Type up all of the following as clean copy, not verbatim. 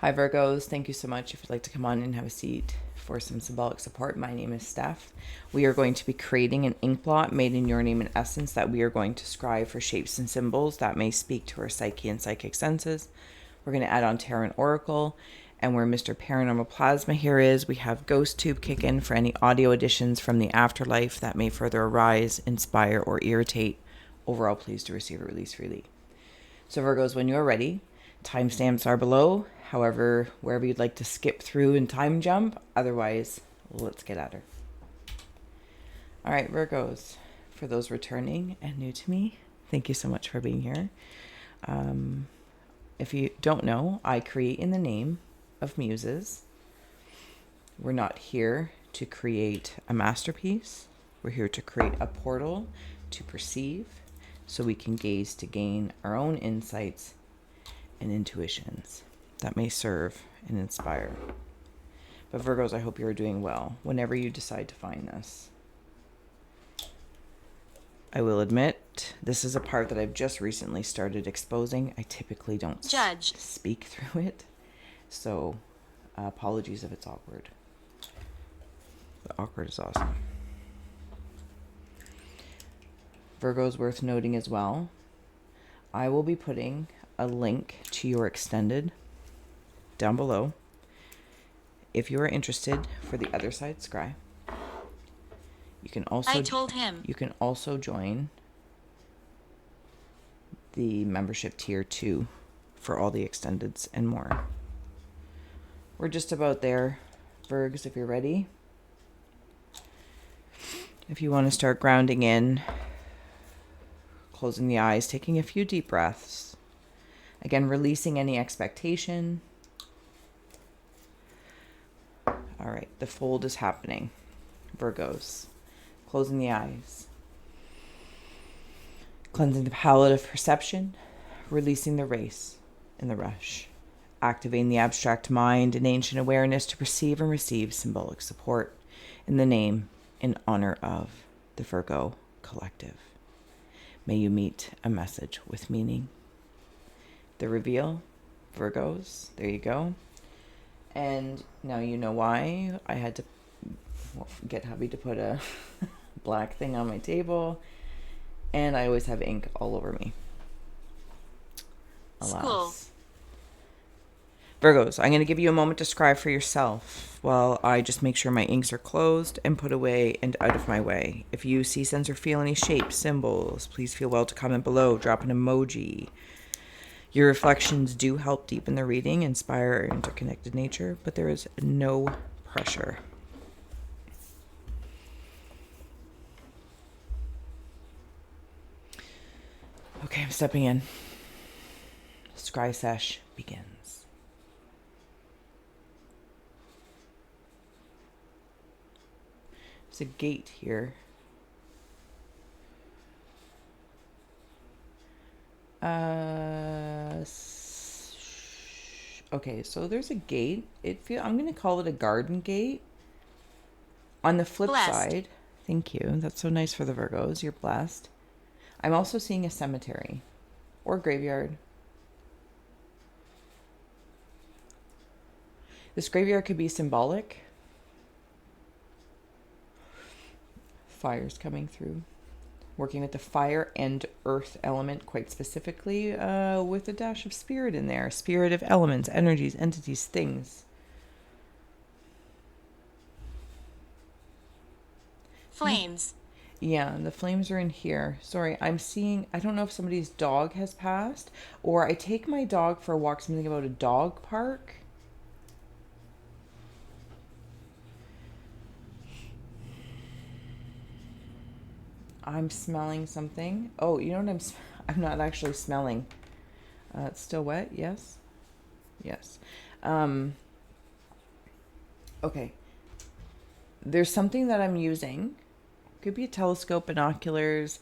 Hi Virgos, thank you so much. If you'd like to come on and have a seat for some symbolic support, my name is Steph. We are going to be creating an ink blot made in your name and essence that we are going to scribe for shapes and symbols that may speak to our psyche and psychic senses. We're going to add on tarot and oracle, and where Mr. Paranormal Plasma here is, we have Ghost Tube kick in for any audio additions from the afterlife that may further arise, inspire, or irritate. Overall, pleased to receive or release freely. So Virgos, when you're ready, timestamps are below. However, wherever you'd like to skip through and time jump. Otherwise, let's get at her. All right, Virgos, for those returning and new to me, thank you so much for being here. If you don't know, I create in the name of muses. We're not here to create a masterpiece. We're here to create a portal to perceive so we can gaze to gain our own insights and intuitions that may serve and inspire. But Virgos, I hope you're doing well whenever you decide to find this. I will admit, this is a part that I've just recently started exposing. I typically don't speak through it, so apologies if it's awkward. The awkward is awesome. Virgos, worth noting as well, I will be putting a link to your extended down below if you are interested for the other side scry. You can also join the membership tier 2 for all the extendeds and more. We're just about there, Virgs, if you're ready. If you want to start grounding in, closing the eyes, taking a few deep breaths. Again, releasing any expectation. All right, the fold is happening. Virgos, closing the eyes. Cleansing the palette of perception, releasing the race and the rush. Activating the abstract mind and ancient awareness to perceive and receive symbolic support in the name in honor of the Virgo collective. May you meet a message with meaning. The reveal, Virgos, there you go. And now you know why I had to get hubby to put a black thing on my table. And I always have ink all over me. Alas. Cool. Virgos, I'm going to give you a moment to scribe for yourself while I just make sure my inks are closed and put away and out of my way. If you see, sense, or feel any shapes, symbols, please feel well to comment below. Drop an emoji. Your reflections do help deepen the reading, inspire our interconnected nature, but there is no pressure. Okay, I'm stepping in. Scrying Session begins. There's a gate here. Okay, so there's a gate. I'm going to call it a garden gate. On the flip side, thank you. That's so nice for the Virgos. You're blessed. I'm also seeing a cemetery or graveyard. This graveyard could be symbolic. Fire's coming through. Working with the fire and earth element quite specifically, with a dash of spirit in there. Spirit of elements, energies, entities, things. Flames. Yeah, the flames are in here. Sorry, I don't know if somebody's dog has passed, or I take my dog for a walk, something about a dog park. I'm smelling something. Oh, you know what I'm not actually smelling. It's still wet, yes? Yes. Okay. There's something that I'm using. Could be a telescope, binoculars.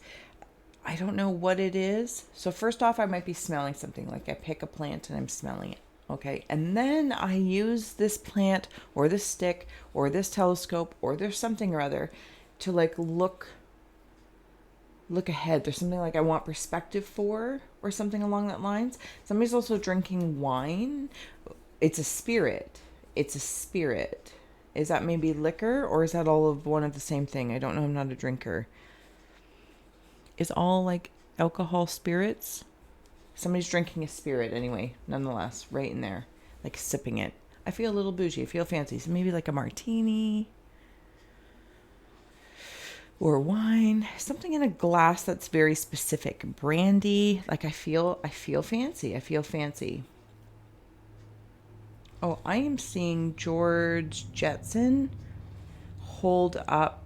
I don't know what it is. So first off, I might be smelling something. Like I pick a plant and I'm smelling it. Okay. And then I use this plant or this stick or this telescope or there's something or other to like look ahead. There's something like I want perspective for or something along that lines. Somebody's also drinking wine. it's a spirit. It's a spirit. Is that maybe liquor, or is that all of one of the same thing? I don't know. I'm not a drinker. Is all like alcohol spirits? Somebody's drinking a spirit anyway, nonetheless, right in there, like sipping it. I feel a little bougie. I feel fancy. So maybe like a martini or wine, something in a glass that's very specific. Brandy. Like I feel fancy. I feel fancy. Oh, I am seeing George Jetson hold up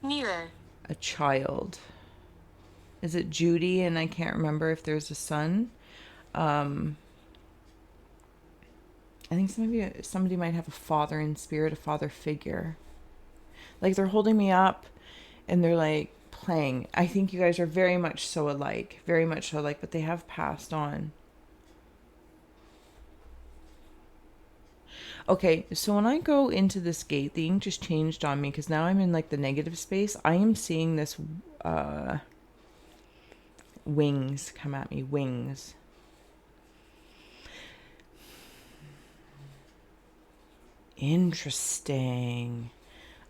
Mirror. a child. Is it Judy? And I can't remember if there's a son. I think somebody might have a father in spirit, a father figure. Like they're holding me up and they're like playing. I think you guys are very much so alike. Very much so alike, but they have passed on. Okay, so when I go into this gate, the ink just changed on me because now I'm in like the negative space. I am seeing this wings come at me. Wings. Interesting.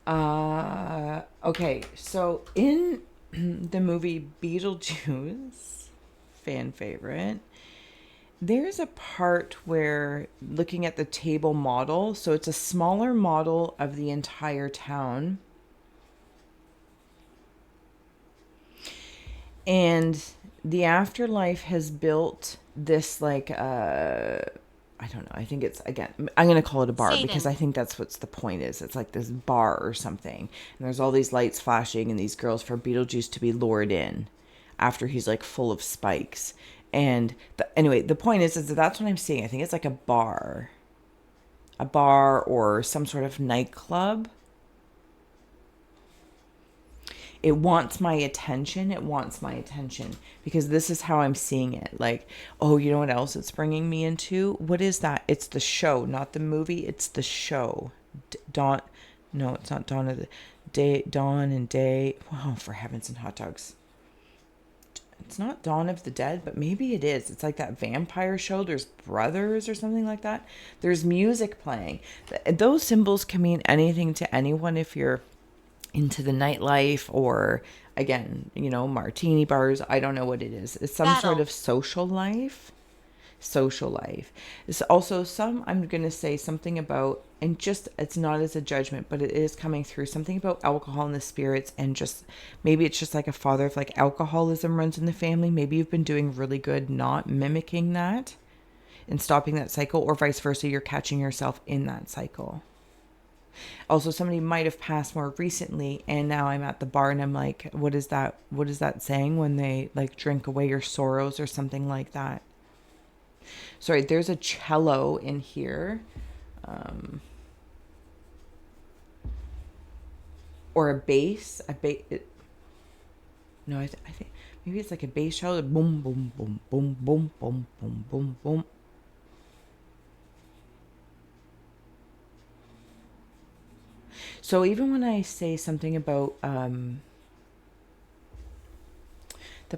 Okay, so in the movie Beetlejuice, fan favorite, there's a part where looking at the table model, so it's a smaller model of the entire town. And the afterlife has built this like I don't know. I think it's, again, I'm going to call it a bar Satan. because I think that's what's the point is. It's like this bar or something. And there's all these lights flashing and these girls for Beetlejuice to be lured in after he's like full of spikes. And anyway, the point is that that's what I'm seeing. I think it's like a bar or some sort of nightclub. It wants my attention. It wants my attention because this is how I'm seeing it. Like, oh, you know what else it's bringing me into? What is that? It's the show, not the movie. It's the show. Dawn. No, it's not Dawn of the Day. Dawn and Day. Wow, for heavens and hot dogs. It's not Dawn of the Dead, but maybe it is. It's like that vampire show. There's brothers or something like that. There's music playing. Those symbols can mean anything to anyone if you're into the nightlife or, again, you know, martini bars. I don't know what it is. It's some sort of social life. It's also I'm going to say something about, and just, it's not as a judgment, but it is coming through, something about alcohol and the spirits, and just, maybe it's just like a father of like alcoholism runs in the family. Maybe you've been doing really good not mimicking that and stopping that cycle, or vice versa, you're catching yourself in that cycle. Also, somebody might have passed more recently, and now I'm at the bar and I'm like, what is that saying when they like drink away your sorrows or something like that? Sorry, there's a cello in here. Or a bass. No, I think maybe it's like a bass cello. Boom, boom, boom, boom, boom, boom, boom, boom, boom. So even when I say something about the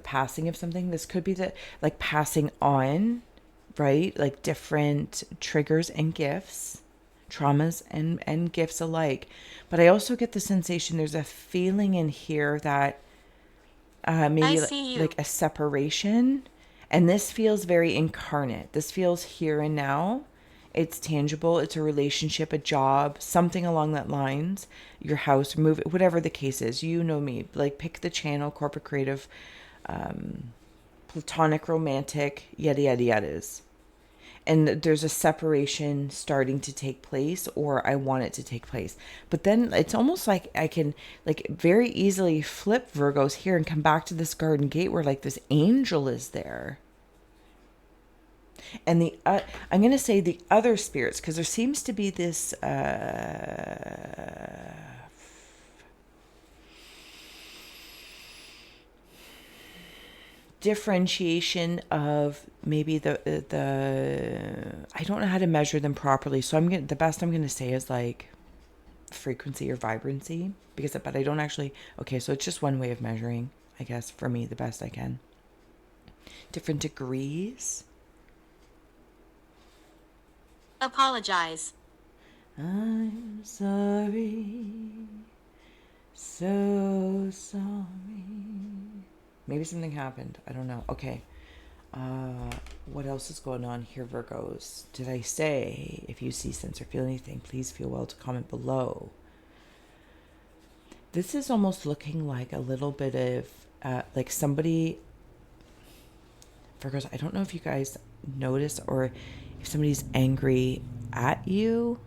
passing of something, this could be the like passing on, right? Like different triggers and gifts, traumas and gifts alike. But I also get the sensation there's a feeling in here that maybe like a separation. And this feels very incarnate. This feels here and now. It's tangible. It's a relationship, a job, something along that lines. Your house, move, whatever the case is. You know me. Like pick the channel, corporate creative, platonic, romantic, yada, yada, yadas. And there's a separation starting to take place, or I want it to take place. But then it's almost like I can like very easily flip Virgos here and come back to this garden gate where like this angel is there. And the I'm going to say the other spirits, because there seems to be this differentiation of maybe the I don't know how to measure them properly, so the best I'm going to say is like frequency or vibrancy, but I don't actually. Okay, so it's just one way of measuring, I guess, for me, the best I can. Different degrees. Apologize. I'm sorry, so sorry. Maybe something happened. I don't know. Okay. What else is going on here, Virgos? Did I say, if you see, sense, or feel anything, please feel well to comment below. This is almost looking like a little bit of, like somebody, Virgos, I don't know if you guys notice or if somebody's angry at you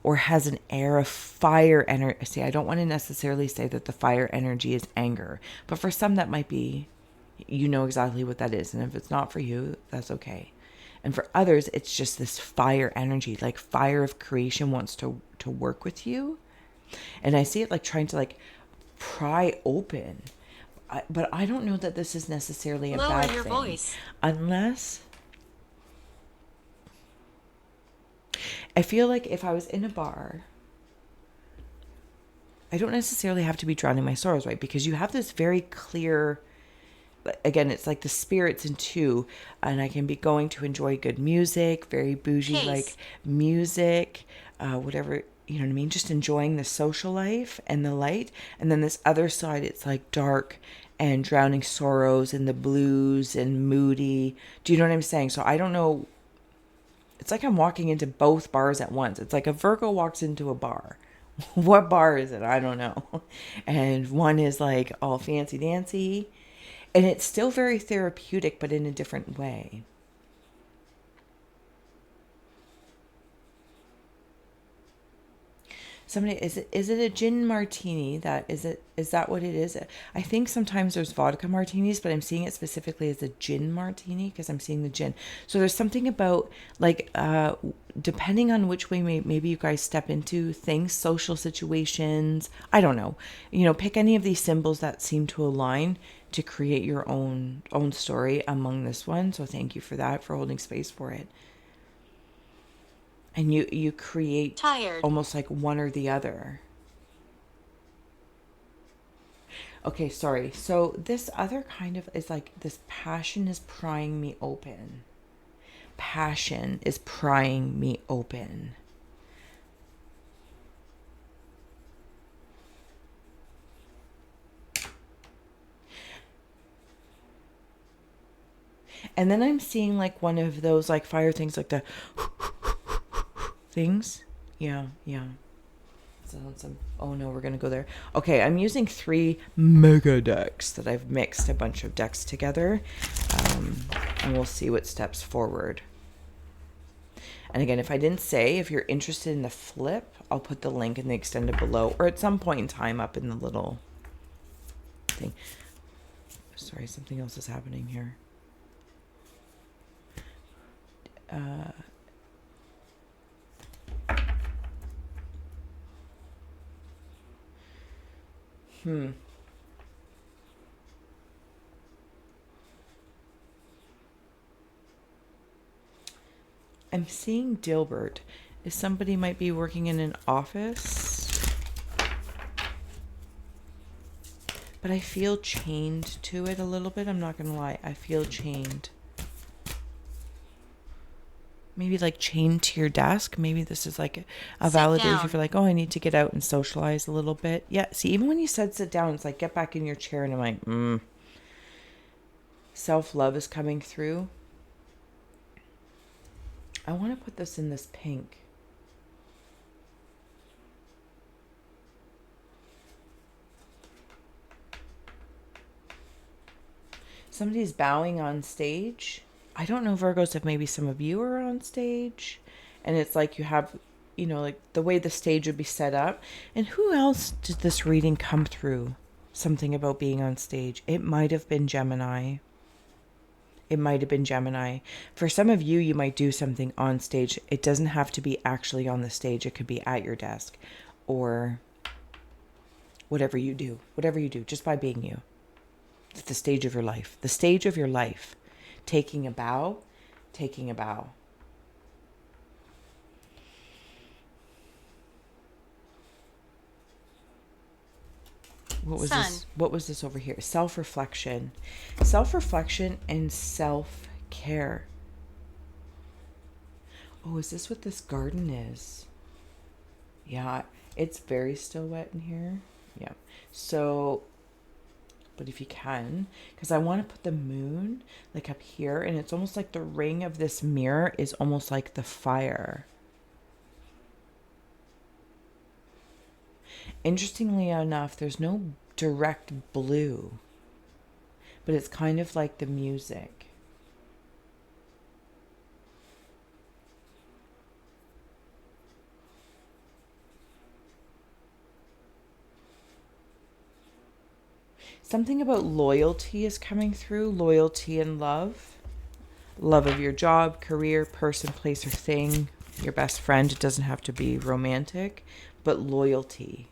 or has an air of fire energy. See, I don't want to necessarily say that the fire energy is anger, but for some that might be, you know exactly what that is. And if it's not for you, that's okay. And for others, it's just this fire energy, like fire of creation wants to work with you. And I see it like trying to like pry open. But I don't know that this is necessarily a Lower bad your thing. voice. Unless I feel like if I was in a bar, I don't necessarily have to be drowning my sorrows, right? Because you have this very clear, again, it's like the spirits in two, and I can be going to enjoy good music, very bougie like music, whatever, you know what I mean? Just enjoying the social life and the light. And then this other side, it's like dark and drowning sorrows and the blues and moody. Do you know what I'm saying? So I don't know. It's like I'm walking into both bars at once. It's like a Virgo walks into a bar. What bar is it? I don't know. And one is like all fancy dancy. And it's still very therapeutic, but in a different way. Somebody, is it a gin martini? Is that what it is? I think sometimes there's vodka martinis, but I'm seeing it specifically as a gin martini because I'm seeing the gin. So there's something about like, depending on which way maybe you guys step into things, social situations, I don't know, pick any of these symbols that seem to align to create your own story among this one. So thank you for that, for holding space for it. And you create Tired. Almost like one or the other. Okay, sorry. So this other kind of is like this passion is prying me open. Passion is prying me open. And then I'm seeing like one of those like fire things, like the things. Yeah. Oh no, we're gonna go there. Okay, I'm using 3 mega decks that I've mixed a bunch of decks together, and we'll see what steps forward. And again, if I didn't say, if you're interested in the flip, I'll put the link in the extended below, or at some point in time up in the little thing. Sorry, something else is happening here. I'm seeing Dilbert. Is somebody might be working in an office? But I feel chained to it a little bit. I'm not going to lie. I feel chained. Maybe like chained to your desk. Maybe this is like a validation for like, oh, I need to get out and socialize a little bit. Yeah, see, even when you said sit down, it's like get back in your chair. And I'm like, Self-love is coming through. I want to put this in this pink. Somebody's bowing on stage. I don't know, Virgos, if maybe some of you are on stage and it's like you have, like the way the stage would be set up. And who else did this reading come through? Something about being on stage. It might have been Gemini. For some of you, you might do something on stage. It doesn't have to be actually on the stage. It could be at your desk or whatever you do, just by being you. It's the stage of your life. Taking a bow. What was this? What was this over here? Self-reflection and self-care. Oh, is this what this garden is? Yeah, it's very still wet in here. Yeah. So, but if you can, because I want to put the moon like up here, and it's almost like the ring of this mirror is almost like the fire. Interestingly enough, there's no direct blue, but it's kind of like the music. Something about loyalty is coming through, loyalty and love. Love of your job, career, person, place, or thing, your best friend. It doesn't have to be romantic, but loyalty.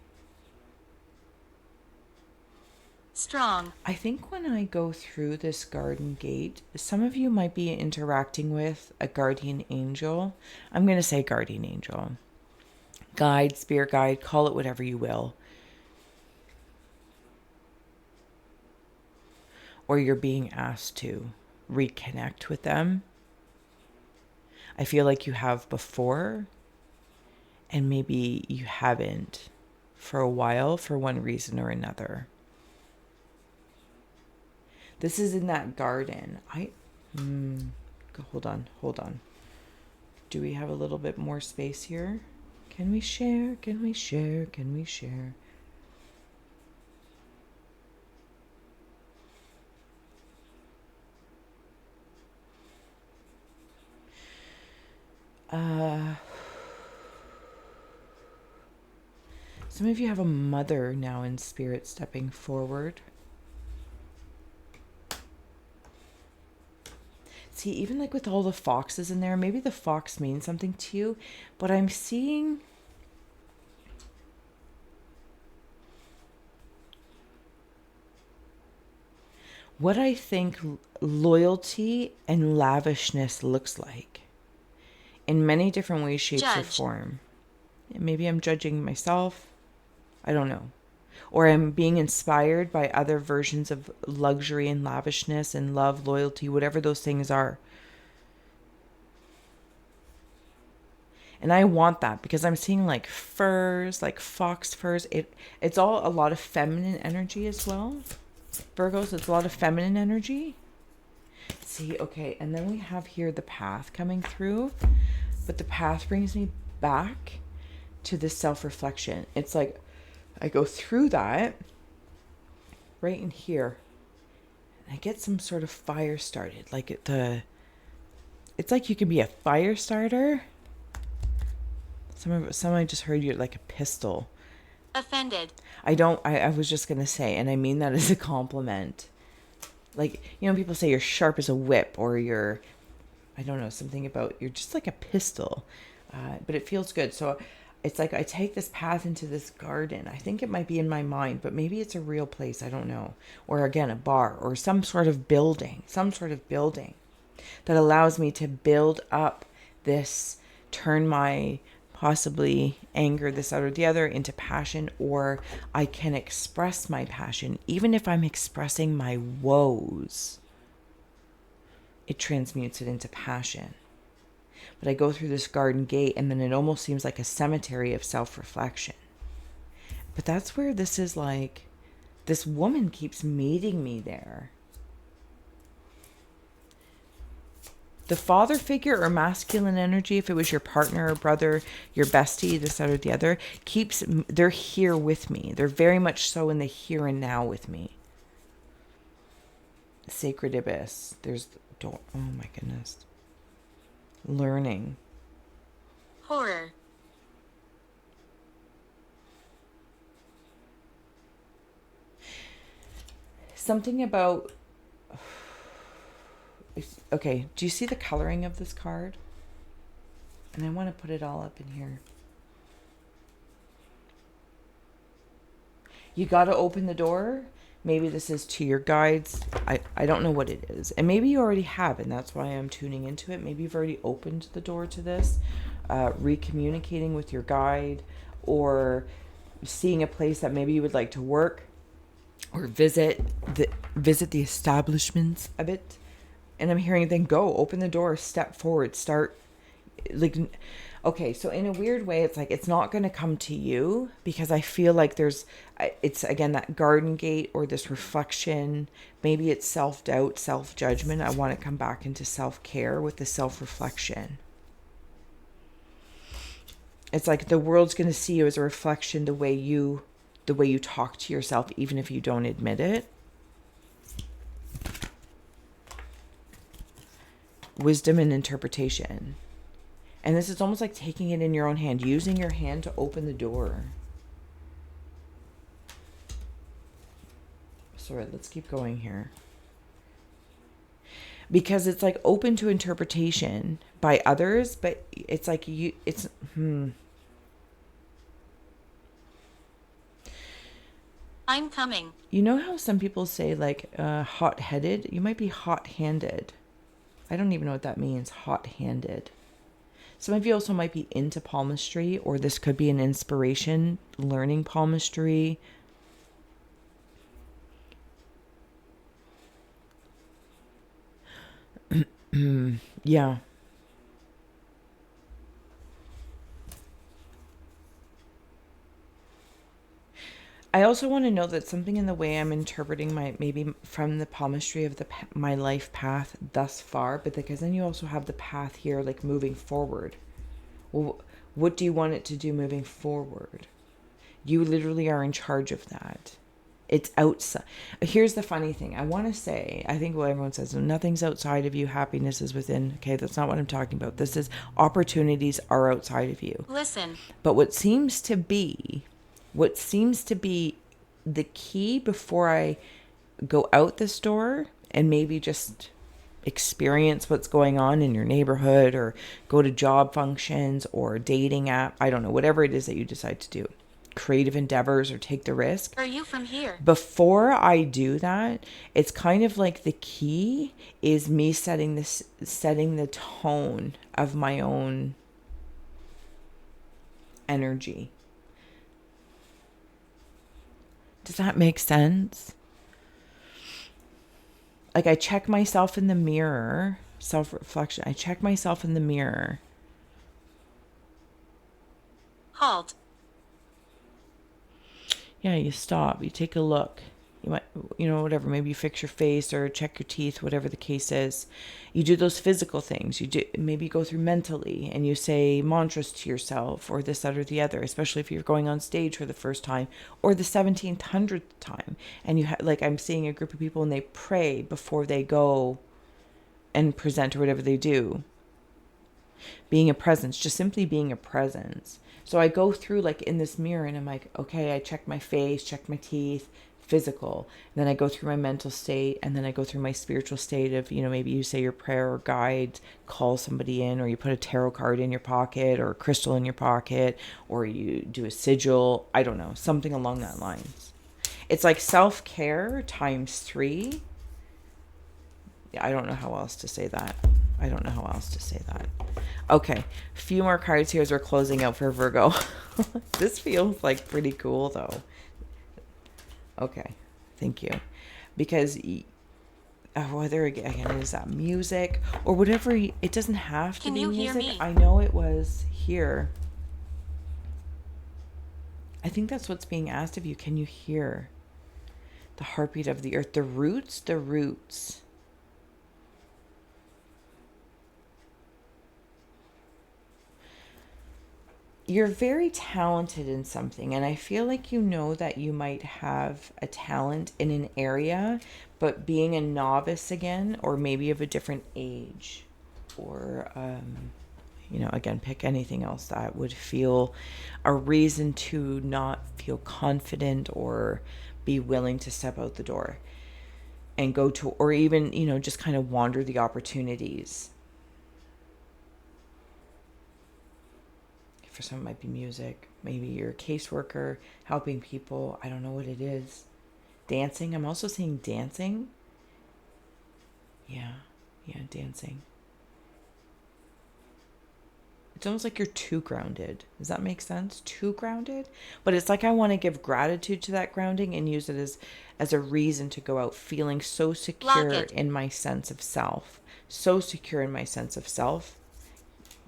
Strong. I think when I go through this garden gate, some of you might be interacting with a guardian angel. I'm going to say guardian angel. Guide, spirit guide, call it whatever you will. Or you're being asked to reconnect with them. I feel like you have before, and maybe you haven't for a while for one reason or another. This is in that garden. Hold on. Do we have a little bit more space here? Can we share? Can we share? Can we share? Some of you have a mother now in spirit stepping forward. See, even like with all the foxes in there, maybe the fox means something to you, but I'm seeing what I think loyalty and lavishness looks like in many different ways, shapes, or form. Maybe I'm judging myself. I don't know. Or I'm being inspired by other versions of luxury and lavishness and love, loyalty, whatever those things are. And I want that because I'm seeing like furs, like fox furs. It's all a lot of feminine energy as well. Virgos, it's a lot of feminine energy. See, okay, and then we have here the path coming through. But the path brings me back to this self-reflection. It's like I go through that right in here. And I get some sort of fire started. Like it's like you can be a fire starter. Some I just heard you're like a pistol. Offended. I was just going to say, and I mean that as a compliment. Like, you know, people say you're sharp as a whip, or you're, I don't know, something about, you're just like a pistol. But it feels good. So it's like I take this path into this garden. I think it might be in my mind, but maybe it's a real place. I don't know. Or again, a bar or some sort of building that allows me to build up this, turn my possibly anger, this, that, or the other, into passion, or I can express my passion. Even if I'm expressing my woes, it transmutes it into passion. But I go through this garden gate, and then it almost seems like a cemetery of self-reflection. But that's where this is like, this woman keeps meeting me there. The father figure or masculine energy, if it was your partner or brother, your bestie, this, that, or the other, they're here with me. They're very much so in the here and now with me. Sacred abyss. Oh my goodness. Learning. Horror. Something about... Okay, do you see the coloring of this card? And I want to put it all up in here. You got to open the door. Maybe this is to your guides. I don't know what it is. And maybe you already have, and that's why I'm tuning into it. Maybe you've already opened the door to this. Recommunicating with your guide, or seeing a place that maybe you would like to work or visit the establishments of it. And I'm hearing then go, open the door, step forward, start like, okay, so in a weird way, it's like it's not going to come to you, because I feel like it's again that garden gate or this reflection. Maybe it's self-doubt, self-judgment. I want to come back into self-care with the self-reflection. It's like the world's going to see you as a reflection, the way you talk to yourself, even if you don't admit it. Wisdom and interpretation. And this is almost like taking it in your own hand, using your hand to open the door. Sorry, let's keep going here. Because it's like open to interpretation by others, but it's like I'm coming. You know how some people say like hot-headed? You might be hot-handed. I don't even know what that means, hot-handed. Some of you also might be into palmistry, or this could be an inspiration, learning palmistry. Yeah. I also want to know that something in the way I'm interpreting maybe from the palmistry of my life path thus far, but because then you also have the path here, like moving forward. Well, what do you want it to do moving forward? You literally are in charge of that. It's outside. Here's the funny thing. I want to say, I think what everyone says, nothing's outside of you. Happiness is within. Okay, that's not what I'm talking about. This is opportunities are outside of you. Listen. But what seems to be the key before I go out this door and maybe just experience what's going on in your neighborhood, or go to job functions or dating app, I don't know, whatever it is that you decide to do, creative endeavors, or take the risk. Are you from here? Before I do that, it's kind of like the key is me setting the tone of my own energy. Does that make sense? Like, I check myself in the mirror, self-reflection. I check myself in the mirror. Halt. Yeah, you stop. You take a look. You might, whatever. Maybe you fix your face or check your teeth, whatever the case is. You do those physical things. Maybe you go through mentally and you say mantras to yourself, or this, that, or the other, especially if you're going on stage for the first time or the 1700th time. And like, I'm seeing a group of people and they pray before they go and present or whatever they do. Being a presence, just simply being a presence. So I go through like in this mirror and I'm like, okay, I check my face, check my teeth, physical. And then I go through my mental state, and then I go through my spiritual state of, maybe you say your prayer or guide, call somebody in, or you put a tarot card in your pocket or a crystal in your pocket, or you do a sigil. I don't know, something along that lines. It's like self-care times 3. I don't know how else to say that. Okay, a few more cards here as we're closing out for Virgo. This feels like pretty cool though. Okay, thank you. Because whether again is that music or whatever, it doesn't have to Can be you music. hear me? I know it was here. I think that's what's being asked of you. Can you hear the heartbeat of the earth? The roots. You're very talented in something, and I feel like that you might have a talent in an area, but being a novice again, or maybe of a different age, or again, pick anything else that would feel a reason to not feel confident or be willing to step out the door and go to, or even just kind of wander the opportunities. For some, it might be music. Maybe you're a caseworker, helping people. I don't know what it is. Dancing. I'm also seeing dancing. Yeah, dancing. It's almost like you're too grounded. Does that make sense? Too grounded? But it's like I want to give gratitude to that grounding and use it as a reason to go out feeling so secure in my sense of self. So secure in my sense of self.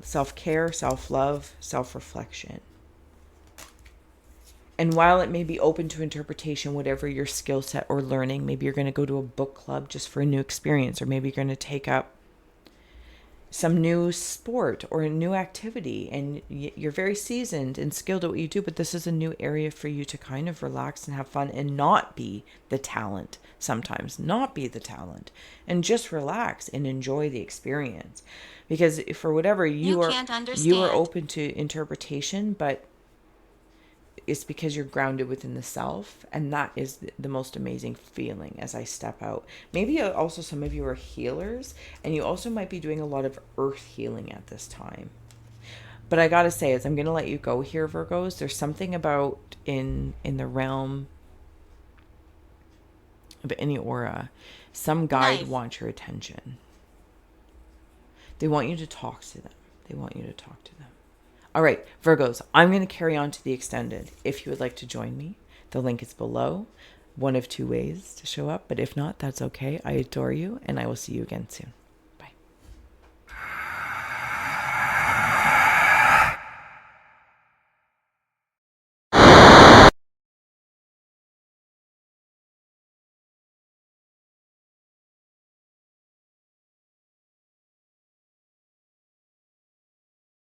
self-care, self-love, self-reflection. And while it may be open to interpretation, whatever your skill set or learning, maybe you're going to go to a book club just for a new experience, or maybe you're going to take up some new sport or a new activity, and you're very seasoned and skilled at what you do, but this is a new area for you to kind of relax and have fun and not be the talent. Sometimes not be the talent and just relax and enjoy the experience, because for whatever You can't you are understand. open to interpretation, but it's because you're grounded within the self, and that is the most amazing feeling as I step out. Maybe also some of you are healers, and you also might be doing a lot of earth healing at this time. But I gotta say, as I'm gonna let you go here, Virgos, there's something about in the realm of any aura, some guide Knife. wants your attention. They want you to talk to them. They want you to talk to them. All right, Virgos, I'm going to carry on to the extended. If you would like to join me, the link is below. One of two ways to show up, but if not, that's okay. I adore you, and I will see you again soon.